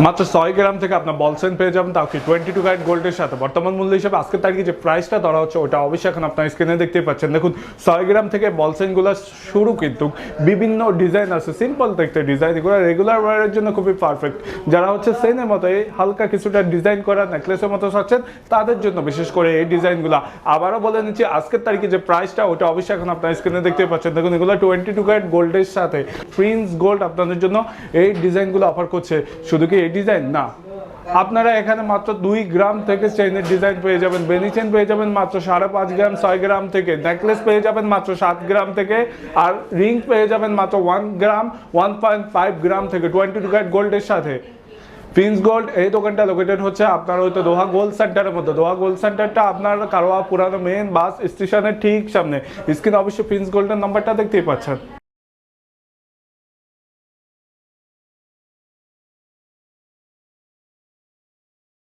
মাত্র 6 গ্রাম থেকে আপনার বলসেন পেয়ে যাবেন, তাও কি 22 ক্যারেট গোল্ডের সাথে। বর্তমান মূল্য হিসেবে আজকের তারিখে যে প্রাইসটা ধরা হচ্ছে ওটা অবশ্যই এখন আপনার স্ক্রিনে দেখতেই পাচ্ছেন। দেখুন 6 গ্রাম থেকে বলসেনগুলো শুরু, কিন্তু বিভিন্ন ডিজাইন আছে, সিম্পল দেখতে ডিজাইন, এগুলো রেগুলার ওয়ারের জন্য খুবই পারফেক্ট। যারা হচ্ছে সেনের মতো এই হালকা কিছুটা ডিজাইন করা নেকলেসের মতো চাচ্ছেন তাদের জন্য বিশেষ করে এই ডিজাইনগুলো। আবারও বলে নিচ্ছি আজকের তারিখে যে প্রাইসটা ওটা অবশ্যই এখন আপনার স্ক্রিনে দেখতে পাচ্ছেন। দেখুন এগুলো 22 ক্যারেট গোল্ডের সাথে প্রিন্স গোল্ড আপনাদের জন্য এই ডিজাইনগুলো অফার করছে। শুধু কি এই ডিজাইন না, আপনারা এখানে মাত্র 2 গ্রাম থেকে চেইনের ডিজাইন পেয়ে যাবেন, বেনি চেইন পেয়ে যাবেন মাত্র 5.5 গ্রাম 6 গ্রাম থেকে, নেকলেস পেয়ে যাবেন মাত্র 7 গ্রাম থেকে, আর রিং পেয়ে যাবেন মাত্র 1 গ্রাম 1.5 গ্রাম থেকে 22 ক্যারেট গোল্ডের সাথে। প্রিন্স গোল্ড এই দোকানটা লোকেটেড হচ্ছে আপনার হয়তো দোহা গোল্ড সেন্টারের মধ্যে। দোহা গোল্ড সেন্টারটা আপনার কারোয়া পুরানো মেন বাস স্টেশনের ঠিক সামনে। স্ক্রিনে অবশ্যই প্রিন্স গোল্ডের নাম্বারটা দেখতেই পাচ্ছেন।